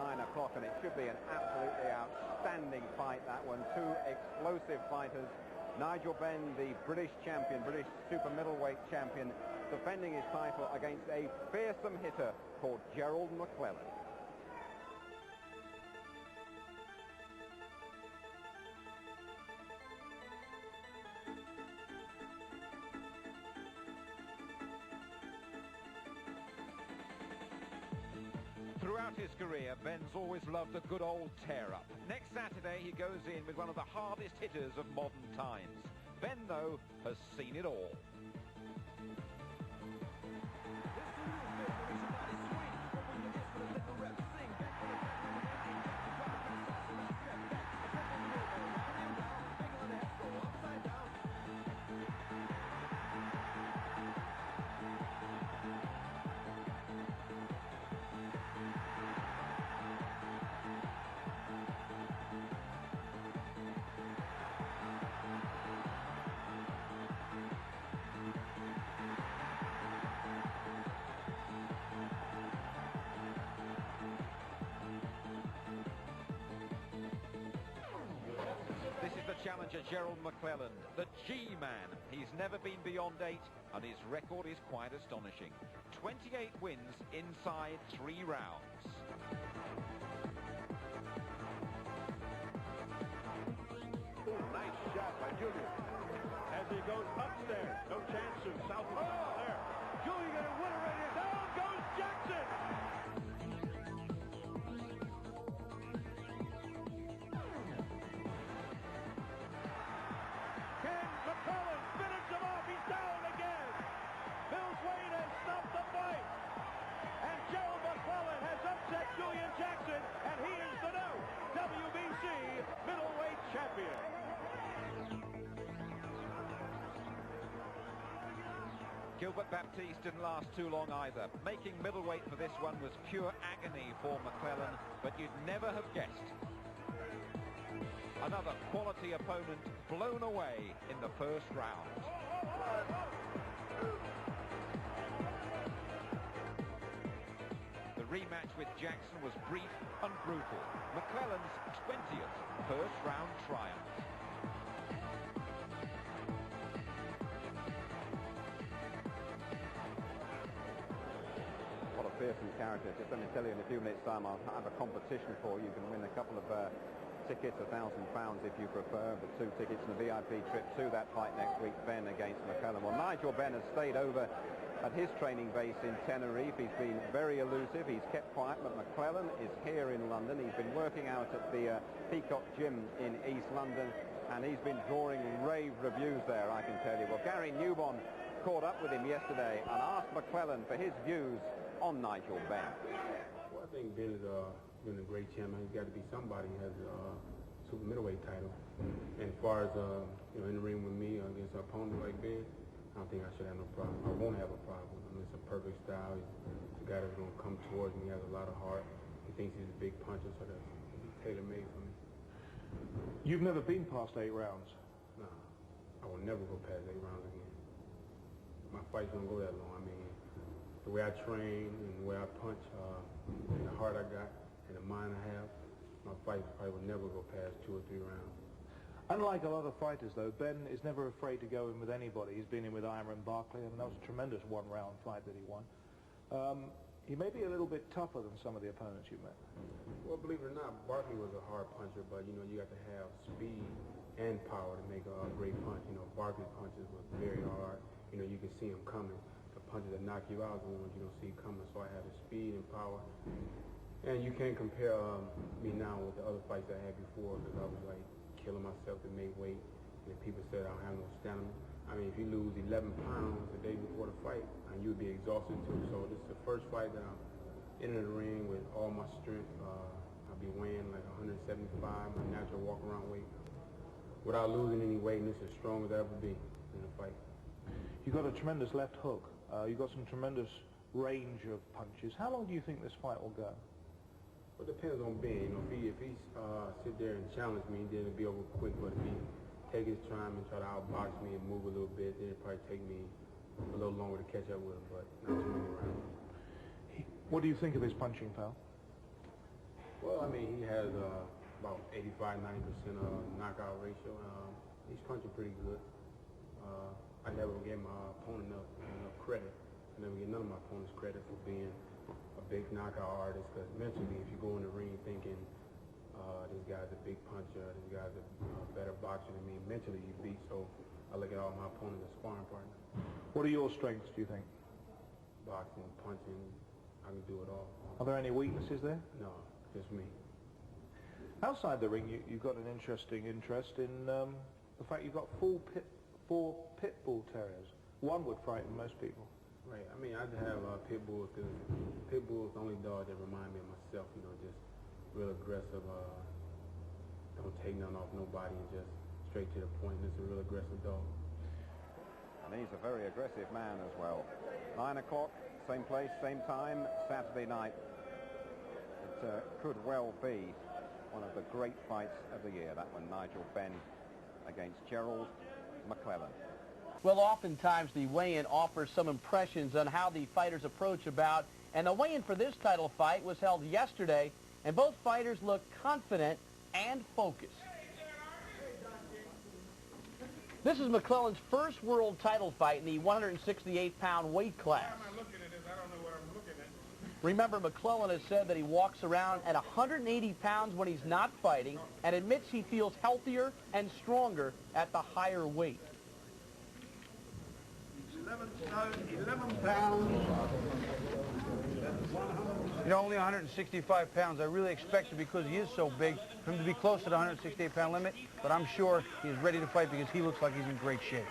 9 o'clock, and it should be an absolutely outstanding fight, that one. Two explosive fighters. Nigel Benn, the British champion, British super middleweight champion, defending his title against a fearsome hitter called Gerald McClellan. Throughout his career, Benn's always loved a good old tear-up. Next Saturday, he goes in with one of the hardest hitters of modern times. Benn, though, has seen it all. This is the challenger, Gerald McClellan, the G-Man. He's never been beyond 8, and his record is quite astonishing. 28 wins inside 3 rounds. Nice shot by Julian. As he goes upstairs, no chance of south there. Julian going to win it right here. Down goes Jackson. McClellan finishes him off. He's down again. Bill's Wayne has stopped the fight. And Gerald McClellan has upset Julian Jackson, and he is the new WBC middleweight champion. Gilbert Baptiste didn't last too long either. Making middleweight for this one was pure agony for McClellan, but you'd never have guessed. Another quality opponent blown away in the first round. The rematch with Jackson was brief and brutal. McClellan's 20th first round triumph. What a fearsome character. Just let me tell you, in a few minutes' time, I'll have a competition for you. You can win a couple of tickets, £1,000 if you prefer, but 2 tickets and a VIP trip to that fight next week, Benn against McClellan. Well, Nigel Benn has stayed over at his training base in Tenerife. He's been very elusive. He's kept quiet, but McClellan is here in London. He's been working out at the Peacock Gym in East London, and he's been drawing rave reviews there, I can tell you. Well, Gary Newbon caught up with him yesterday and asked McClellan for his views on Nigel Benn. Well, I think Ben has been a great champion. He's got to be somebody who has a super middleweight title. And as far as in the ring with me against an opponent like Ben, I don't think I should have no problem. I won't have a problem. I mean, it's a perfect style. He's a guy that's going to come towards me. He has a lot of heart. He thinks he's a big puncher, so that's tailor-made for me. You've never been past 8 rounds? No, I will never go past 8 rounds again. My fights don't go that long. I mean, the way I train and the way I punch, and the heart I got, and the mind I have, my fight probably will never go past 2 or 3 rounds. Unlike a lot of fighters, though, Ben is never afraid to go in with anybody. He's been in with Iron Barkley. I mean, that was a tremendous 1-round fight that he won. He may be a little bit tougher than some of the opponents you met. Well, believe it or not, Barkley was a hard puncher, but, you know, you got to have speed and power to make a great punch. You know, Barkley's punches were very hard. You know, you can see them coming. The punches that knock you out are the ones you don't see coming, so I have the speed and power. And you can't compare me now with the other fights I had before, because I was like killing myself to make weight, and people said I don't have no stamina. I mean, if you lose 11 pounds the day before the fight, and you'd be exhausted too. So this is the first fight that I'm in the ring with all my strength. I'll be weighing like 175, my natural walk-around weight, without losing any weight, and this is as strong as I ever be in a fight. You got a tremendous left hook. You got some tremendous range of punches. How long do you think this fight will go? Well, it depends on Ben. You know, if he sit there and challenge me, then it'll be over quick. But if he take his time and try to outbox me and move a little bit, then it'll probably take me a little longer to catch up with him, but not too many rounds. What do you think of his punching, pal? Well, I mean, he has about 85-90% knockout ratio. He's punching pretty good. I never gave my opponent enough credit. I never give none of my opponents credit for being a big knockout artist, because mentally, if you go in the ring thinking this guy's a big puncher, this guy's a better boxer than me, mentally you beat. So I look at all my opponents as sparring partners. What are your strengths, do you think? Boxing, punching, I can do it all. Are there any weaknesses there? No, just me. Outside the ring, you've got an interesting interest in the fact you've got four pit bull terriers. One would frighten most people. Right. I mean, I have pit bulls because pit bull's the only dog that remind me of myself. You know, just real aggressive. Don't take none off nobody and just straight to the point. It's a real aggressive dog. And he's a very aggressive man as well. 9 o'clock, same place, same time, Saturday night. It could well be one of the great fights of the year, that one, Nigel Benn against Gerald McClellan. Well, oftentimes the weigh-in offers some impressions on how the fighters approach a bout, and the weigh-in for this title fight was held yesterday, and both fighters looked confident and focused. This is McClellan's first world title fight in the 168-pound weight class. Remember, McClellan has said that he walks around at 180 pounds when he's not fighting, and admits he feels healthier and stronger at the higher weight. 11 pounds. You know, only 165 pounds. I really expected, because he is so big, for him to be close to the 168-pound limit, but I'm sure he's ready to fight because he looks like he's in great shape.